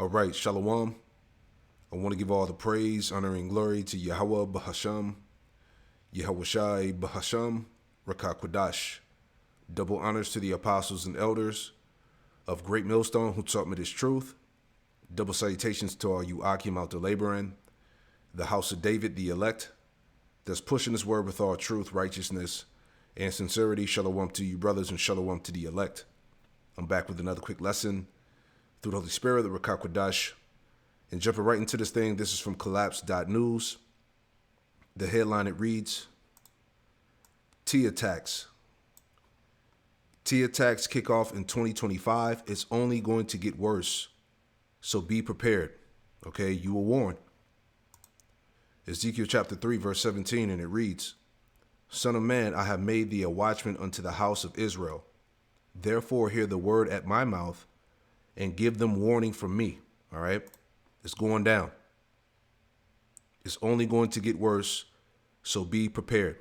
All right, Shalom. I want to give all the praise, honor, and glory to Yahweh Bahasham, Yahweh Shai Bahasham, Rakah Kwadash. Double honors to the apostles and elders of Great Millstone who taught me this truth. Double salutations to all you Akim out there laboring, the house of David, the elect, that's pushing this word with all truth, righteousness, and sincerity. Shalom to you brothers and shalom to the elect. I'm back with another quick lesson through the Holy Spirit, the Rakah Kwadash. And jumping right into this thing, this is from collapse.news. The headline, it reads, T attacks. T attacks kick off in 2025. It's only going to get worse. So be prepared. Okay, you were warned. Ezekiel chapter 3, verse 17, and it reads, Son of man, I have made thee a watchman unto the house of Israel. Therefore hear the word at my mouth and give them warning from me. All right. It's going down. It's only going to get worse, so be prepared.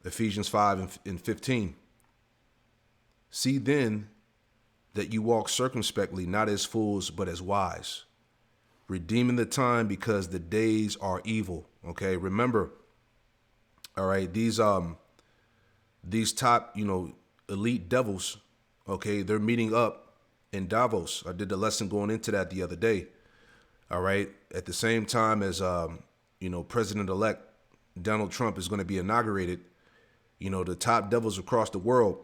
Ephesians 5 and 15. See then that you walk circumspectly, not as fools, but as wise, redeeming the time because the days are evil. Okay, remember, all right, these top, elite devils, okay, they're meeting up in Davos. I did the lesson going into that the other day. All right. At the same time as, President-elect Donald Trump is going to be inaugurated, the top devils across the world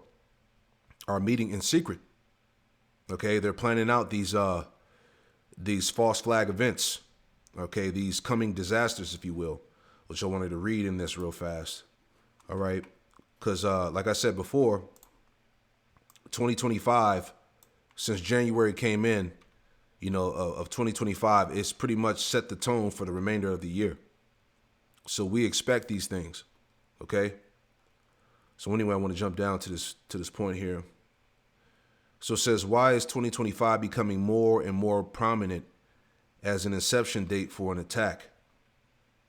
are meeting in secret. OK, they're planning out these false flag events. OK, these coming disasters, if you will, which I wanted to read in this real fast. All right. Because like I said before, 2025, since January came in, of 2025, it's pretty much set the tone for the remainder of the year. So we expect these things, okay? So anyway, I want to jump down to this point here. So it says, why is 2025 becoming more and more prominent as an inception date for an attack?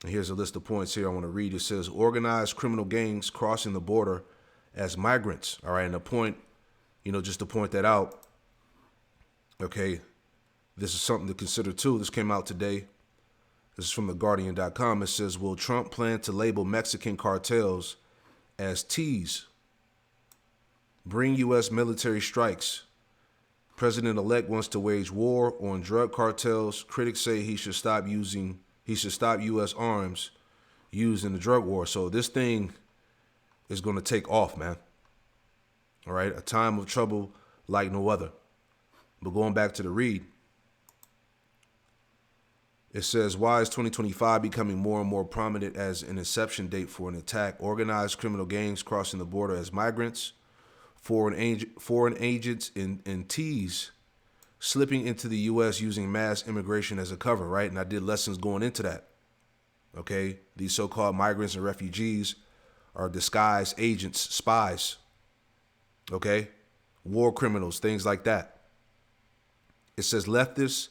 And here's a list of points here I want to read. It says, organized criminal gangs crossing the border as migrants. All right, and the point, just to point that out, okay, this is something to consider too. This came out today. This is from theguardian.com. It says, will Trump plan to label Mexican cartels as T's? Bring U.S. military strikes. President-elect wants to wage war on drug cartels. Critics say he should stop U.S. arms used in the drug war. So this thing is going to take off, man. All right. A time of trouble like no other. But going back to the read, it says, why is 2025 becoming more and more prominent as an inception date for an attack? Organized criminal gangs crossing the border as migrants, foreign agents and T's slipping into the U.S. using mass immigration as a cover, right? And I did lessons going into that. Okay, these so-called migrants and refugees are disguised agents, spies, okay, war criminals, things like that. It says leftist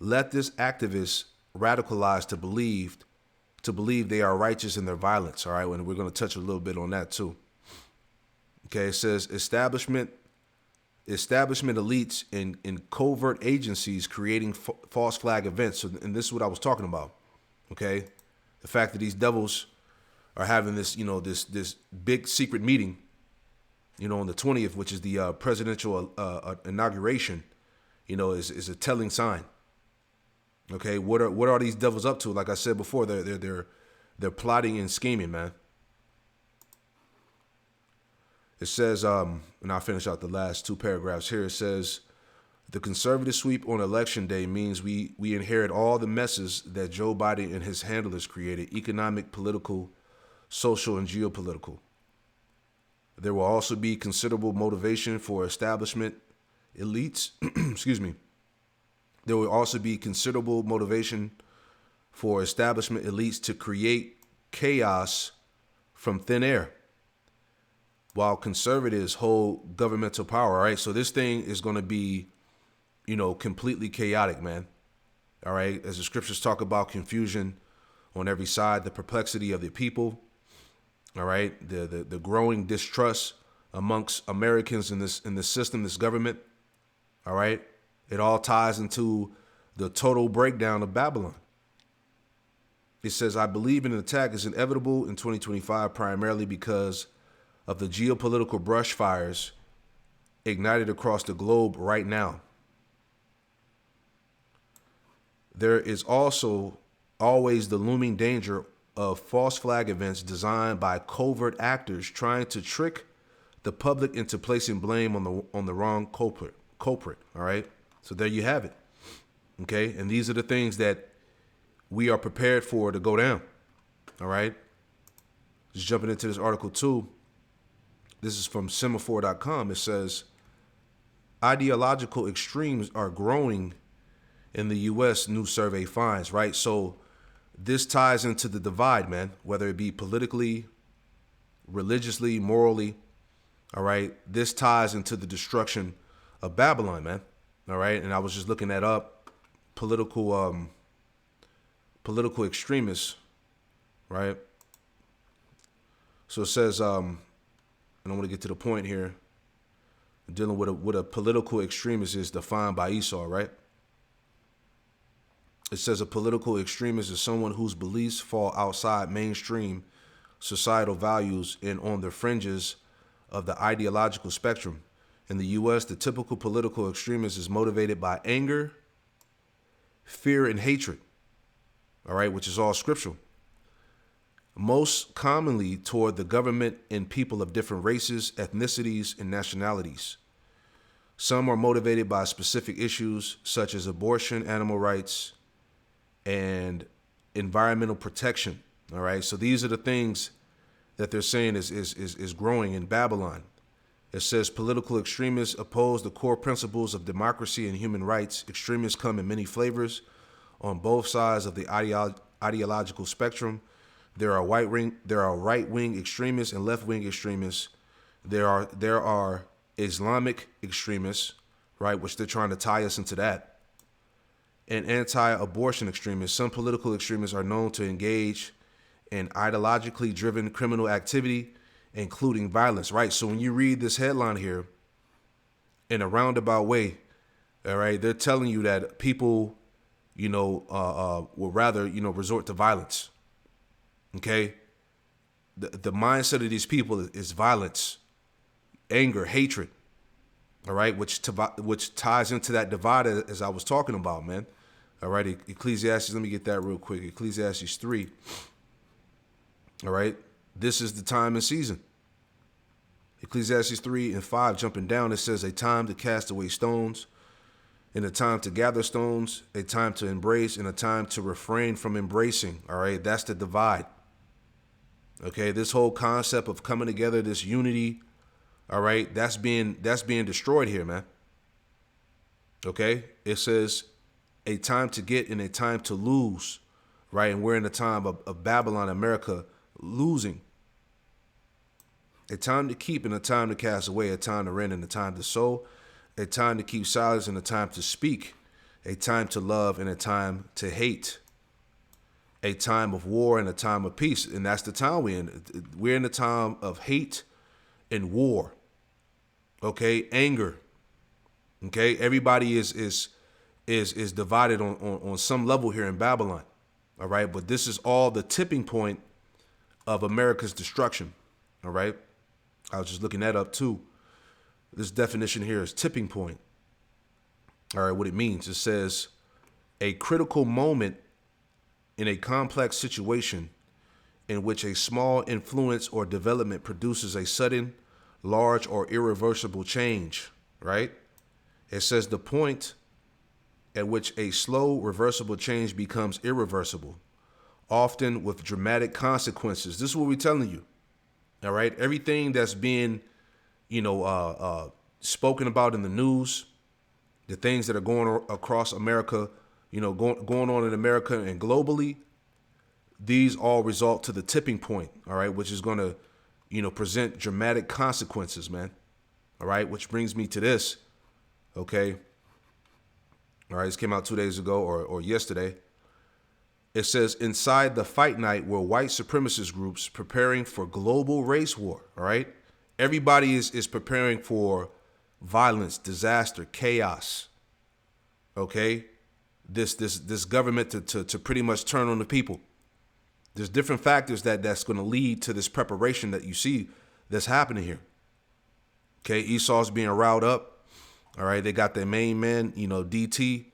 activists radicalized to believe they are righteous in their violence. All right, and we're going to touch a little bit on that too. Okay, it says establishment elites in covert agencies creating false flag events. So, and this is what I was talking about. Okay, the fact that these devils are having this, this big secret meeting, on the 20th, which is the presidential inauguration, is a telling sign. Okay, what are these devils up to? Like I said before, they're plotting and scheming, man. It says, and I'll finish out the last two paragraphs here. It says, the conservative sweep on election day means we inherit all the messes that Joe Biden and his handlers created: economic, political, social, and geopolitical. There will also be considerable motivation for establishment elites. Excuse me. There will also be considerable motivation for establishment elites to create chaos from thin air, while conservatives hold governmental power. All right. So this thing is going to be, completely chaotic, man. All right. As the scriptures talk about confusion on every side, the perplexity of the people. All right. The growing distrust amongst Americans in this system, this government. All right. It all ties into the total breakdown of Babylon. It says, I believe an attack is inevitable in 2025, primarily because of the geopolitical brush fires ignited across the globe right now. There is also always the looming danger of false flag events designed by covert actors trying to trick the public into placing blame on the wrong culprit. All right. So there you have it. Okay. And these are the things that we are prepared for to go down. All right. Just jumping into this article too. This is from semaphore.com. It says ideological extremes are growing in the U.S., new survey finds, right? So this ties into the divide, man, whether it be politically, religiously, morally, all right? This ties into the destruction of Babylon, man, all right? And I was just looking that up, political extremists, right? So it says, and I want to get to the point here, dealing with what a political extremist is defined by Esau, right? It says a political extremist is someone whose beliefs fall outside mainstream societal values and on the fringes of the ideological spectrum. In the U.S., the typical political extremist is motivated by anger, fear, and hatred, all right, which is all scriptural. Most commonly toward the government and people of different races, ethnicities, and nationalities. Some are motivated by specific issues such as abortion, animal rights, and environmental protection. All right. So these are the things that they're saying is growing in Babylon. It says political extremists oppose the core principles of democracy and human rights. Extremists come in many flavors on both sides of the ideological spectrum. There are right-wing extremists and left-wing extremists. There are Islamic extremists, right, which they're trying to tie us into that. And anti-abortion extremists. Some political extremists are known to engage in ideologically driven criminal activity, including violence, right? So when you read this headline here, in a roundabout way, all right, they're telling you that people, will rather, resort to violence. Okay? The mindset of these people is violence, anger, hatred. All right, which ties into that divide as I was talking about, man. All right, Ecclesiastes, let me get that real quick. Ecclesiastes 3. All right, this is the time and season. Ecclesiastes 3 and 5, jumping down, it says a time to cast away stones, and a time to gather stones, a time to embrace, and a time to refrain from embracing. All right, that's the divide. Okay, this whole concept of coming together, this unity, all right, that's being destroyed here, man. Okay, it says a time to get and a time to lose, right? And we're in the time of Babylon, America, losing. A time to keep and a time to cast away, a time to rend and a time to sow, a time to keep silence and a time to speak, a time to love and a time to hate, a time of war and a time of peace. And that's the time we're in. We're in the time of hate and war. Okay, anger. Okay, everybody is divided on some level here in Babylon. All right, but this is all the tipping point of America's destruction. All right, I was just looking that up too. This definition here is tipping point. All right, what it means, it says a critical moment in a complex situation in which a small influence or development produces a sudden, large, or irreversible change, right? It says the point at which a slow, reversible change becomes irreversible, often with dramatic consequences. This is what we're telling you, all right? Everything that's being, spoken about in the news, the things that are going across America, going on in America and globally, these all result to the tipping point, all right, which is going to, present dramatic consequences, man. All right, which brings me to this, okay? All right, this came out 2 days ago or yesterday. It says, inside the fight night were white supremacist groups preparing for global race war, all right? Everybody is preparing for violence, disaster, chaos, okay, this government to pretty much turn on the people. There's different factors that's going to lead to this preparation that you see that's happening here. Okay, Esau's being riled up. All right, they got their main man, DT,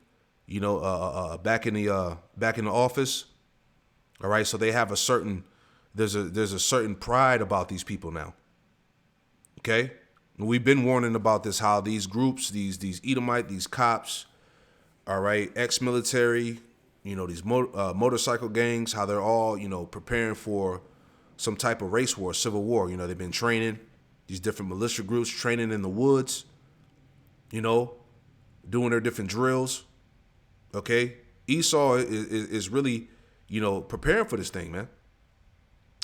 back in the office. All right, so they have there's a certain pride about these people now. Okay, we've been warning about this, how these groups, these Edomite, these cops, all right, ex-military, these motorcycle gangs, how they're all, preparing for some type of race war, civil war. They've been training, these different militia groups training in the woods, doing their different drills. Okay, Esau is really, preparing for this thing, man.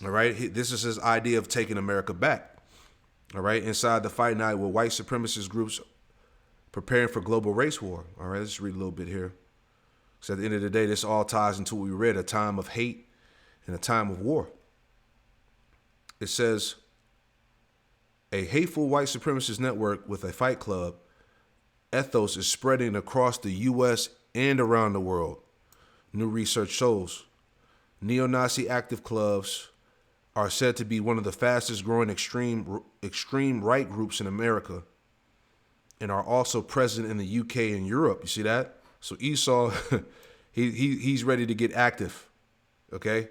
All right, this is his idea of taking America back. All right, inside the fight night with white supremacist groups preparing for global race war. All right, let's read a little bit here. So at the end of the day, this all ties into what we read, a time of hate and a time of war. It says, a hateful white supremacist network with a fight club ethos is spreading across the U.S. and around the world. New research shows neo-Nazi active clubs are said to be one of the fastest growing extreme right groups in America and are also present in the UK and Europe. You see that? So Esau, he's ready to get active. Okay?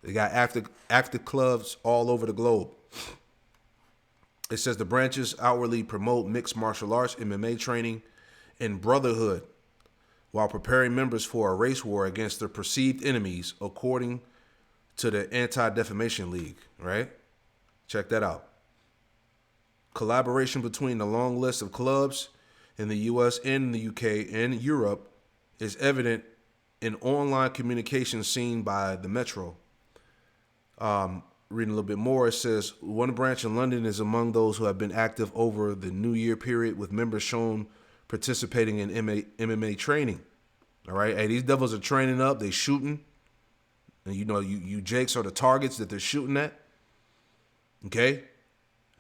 They got active clubs all over the globe. It says the branches outwardly promote mixed martial arts, MMA training, and brotherhood while preparing members for a race war against their perceived enemies, according to the Anti-Defamation League, right? Check that out. Collaboration between the long list of clubs in the U.S. and the UK and Europe is evident in online communication seen by the Metro. Reading a little bit more, it says one branch in London is among those who have been active over the New Year period, with members shown participating in MMA training. All right, hey, these devils are training up, they shooting. And you Jakes are the targets that they're shooting at. Okay,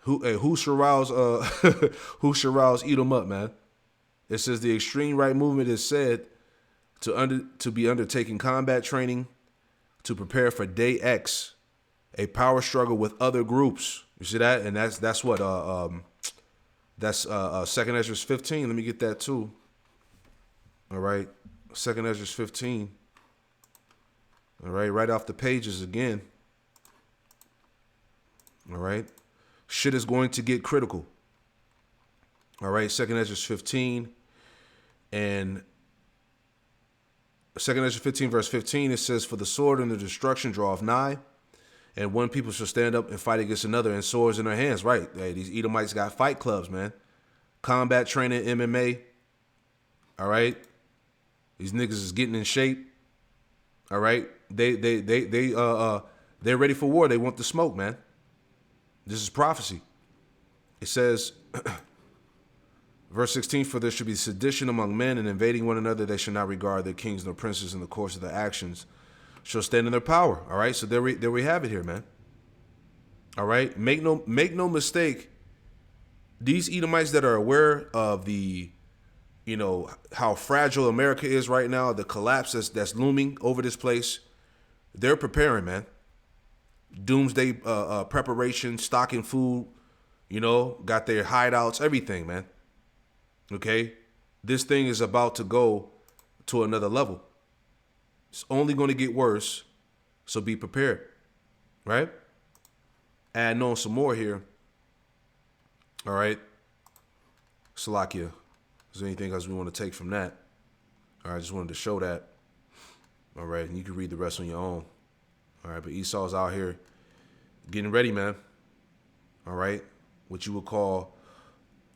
who should rouse eat them up, man? It says the extreme right movement is said to be undertaking combat training to prepare for Day X, a power struggle with other groups. You see that? And that's what that's 2nd Ezra 15. Let me get that too. All right, 2nd Ezra 15. All right, right off the pages again. All right, shit is going to get critical. All right, 2nd Ezra 15 and 2nd Ezra 15 verse 15, it says, for the sword and the destruction draweth nigh, and one people shall stand up and fight against another, and swords in their hands. Right, hey, these Edomites got fight clubs, man. Combat training, MMA. All right, these niggas is getting in shape. All right, they're ready for war. They want the smoke, man. This is prophecy. It says, verse 16, for there should be sedition among men, and invading one another, they shall not regard their kings nor princes in the course of their actions, shall stand in their power. All right, so there we have it here, man. All right, make no mistake. These Edomites that are aware of the, how fragile America is right now, the collapse that's looming over this place, they're preparing, man. Doomsday preparation, stocking food, got their hideouts, everything, man. Okay, this thing is about to go to another level. It's only going to get worse, so be prepared, right? Adding on some more here. All right, Salakia. Is there anything else we want to take from that? All right, I just wanted to show that. All right, and you can read the rest on your own. All right, but Esau's out here getting ready, man. All right, what you would call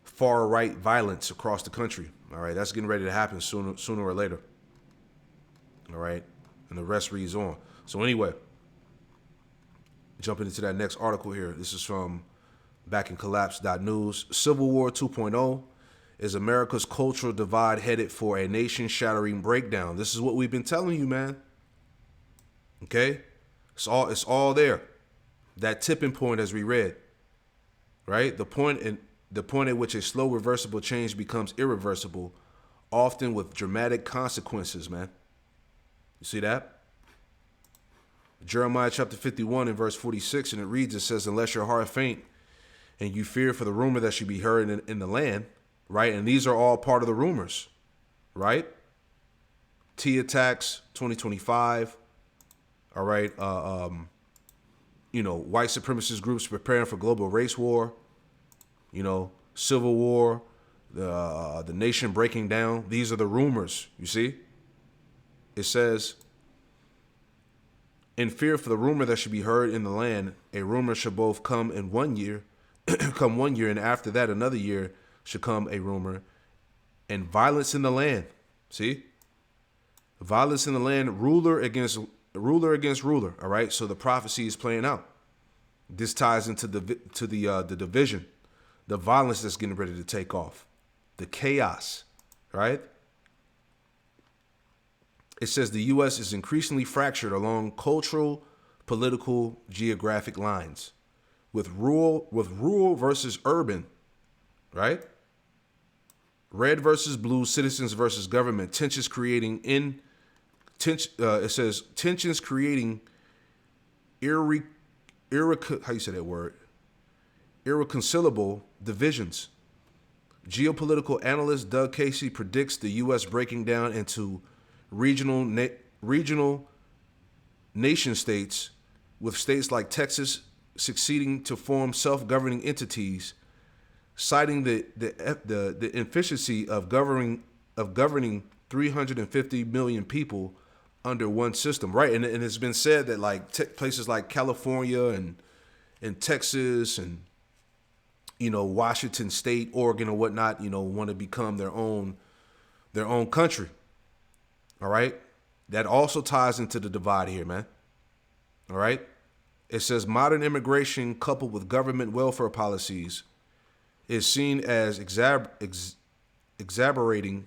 far right violence across the country. All right, that's getting ready to happen sooner or later. All right, and the rest reads on. So anyway, jumping into that next article here. This is from backincollapse.news. Civil War 2.0. Is America's cultural divide headed for a nation-shattering breakdown? This is what we've been telling you, man. Okay, it's all there. That tipping point, as we read, right? The point at which a slow, reversible change becomes irreversible often with dramatic consequences, man. You see that? Jeremiah chapter 51 and verse 46, and it reads, it says, unless your heart faint and you fear for the rumor that should be heard in the land, right? And these are all part of the rumors, right? T attacks 2025, all right? White supremacist groups preparing for global race war, civil war, the nation breaking down. These are the rumors, you see? It says, in fear for the rumor that should be heard in the land, a rumor should both come in 1 year, come 1 year, and after that another year should come a rumor, and violence in the land. See? Violence in the land, ruler against ruler. All right. So the prophecy is playing out. This ties into the division, the violence that's getting ready to take off, the chaos. Right. It says the U.S. is increasingly fractured along cultural, political, geographic lines, with rural versus urban. Right. Red versus blue, citizens versus government, tensions creating it says tensions creating irreconcilable divisions. Geopolitical analyst Doug Casey predicts the U.S. breaking down into regional nation states, with states like Texas succeeding to form self-governing entities, citing the inefficiency of governing 350 million people under one system, right? And it's been said that like places like California and Texas and Washington State, Oregon, or whatnot, want to become their own country. All right, that also ties into the divide here, man. All right, it says modern immigration coupled with government welfare policies is seen as exacerbating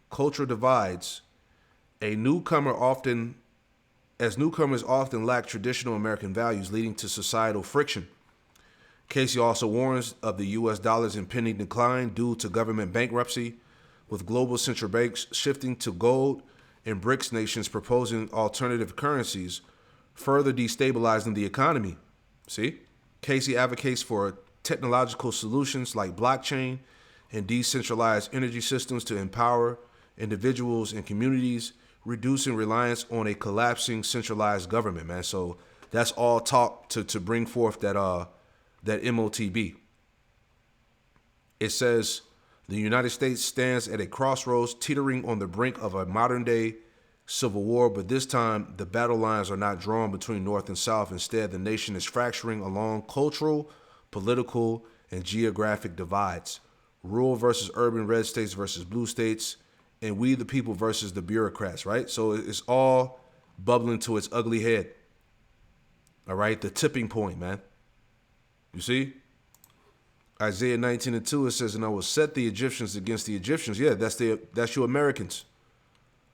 cultural divides. Newcomers often lack traditional American values, leading to societal friction. Casey also warns of the U.S. dollar's impending decline due to government bankruptcy, with global central banks shifting to gold and BRICS nations proposing alternative currencies, further destabilizing the economy. See? Casey advocates for technological solutions like blockchain and decentralized energy systems to empower individuals and communities, reducing reliance on a collapsing centralized government, man. So that's all talk to bring forth that MOTB. It says the United States stands at a crossroads, teetering on the brink of a modern-day civil war, but this time the battle lines are not drawn between North and South. Instead, the nation is fracturing along cultural, political, and geographic divides. Rural versus urban, red states versus blue states, and we the people versus the bureaucrats, right? So it's all bubbling to its ugly head. All right, the tipping point, man. You see? Isaiah 19:2, it says, and I will set the Egyptians against the Egyptians. Yeah, that's you Americans.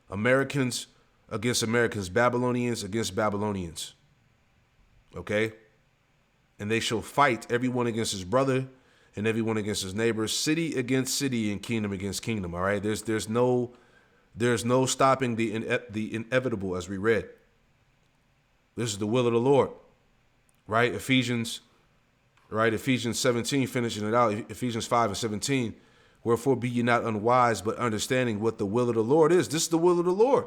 Americans against Americans, Babylonians against Babylonians. Okay? And they shall fight, everyone against his brother and everyone against his neighbor, city against city and kingdom against kingdom. All right? There's no stopping the inevitable, as we read. This is the will of the Lord. Right? Ephesians 17, finishing it out, Ephesians 5:17. Wherefore be ye not unwise, but understanding what the will of the Lord is. This is the will of the Lord.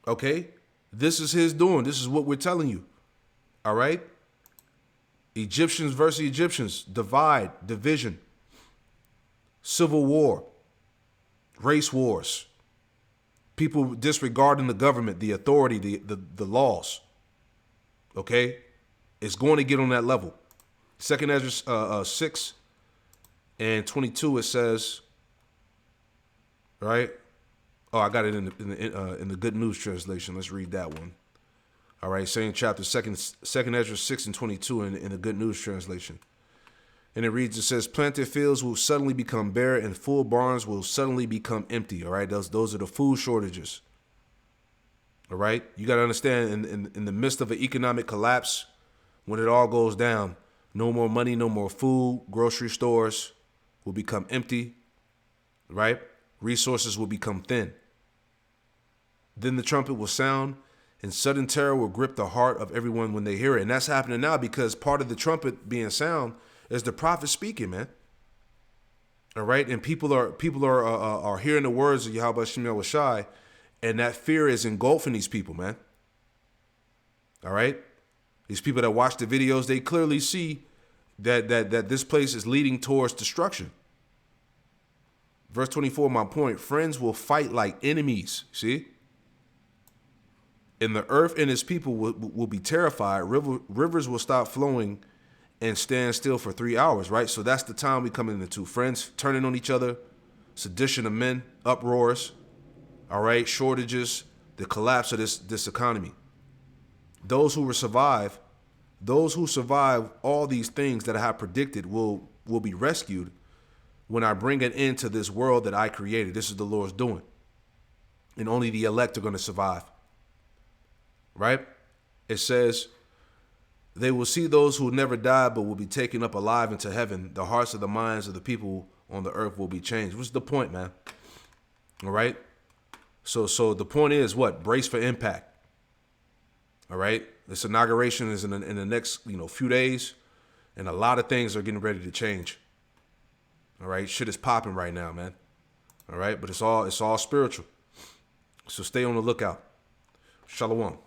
Okay? This is his doing. This is what we're telling you. All right? Egyptians versus Egyptians, division, civil war, race wars, people disregarding the government, the authority, the laws. Okay? It's going to get on that level. 2 Ezra 6 and 22, it says, right? Oh, I got it in the Good News translation. Let's read that one. All right, same chapter, 2 Ezra 6 and 22 in the Good News translation. And it reads, it says, planted fields will suddenly become bare and full barns will suddenly become empty. All right, those are the food shortages. All right, you got to understand in the midst of an economic collapse, when it all goes down, No more money, no more food. Grocery stores will become empty, right? Resources will become thin. Then the trumpet will sound, and sudden terror will grip the heart of everyone when they hear it. And that's happening now because part of the trumpet being sound is the prophet speaking, man. All right, and people are hearing the words of Yahweh Shemel Shai, and that fear is engulfing these people, man. All right, these people that watch the videos, they clearly see that this place is leading towards destruction. Verse 24, my point: friends will fight like enemies. See, and the earth and its people will be terrified. Rivers will stop flowing and stand still for 3 hours, right? So that's the time we come into. Friends turning on each other, sedition of men, uproars, all right, shortages, the collapse of this economy. Those who survive all these things that I have predicted will be rescued when I bring an end to this world that I created. This is the Lord's doing. And only the elect are going to survive, right? It says, they will see those who never died but will be taken up alive into heaven. The hearts of the minds of the people on the earth will be changed. What's the point, man? All right. So the point is what? Brace for impact. All right. This inauguration is in the next few days, and a lot of things are getting ready to change. All right. Shit is popping right now, man. All right. But it's all spiritual. So stay on the lookout. Shalom.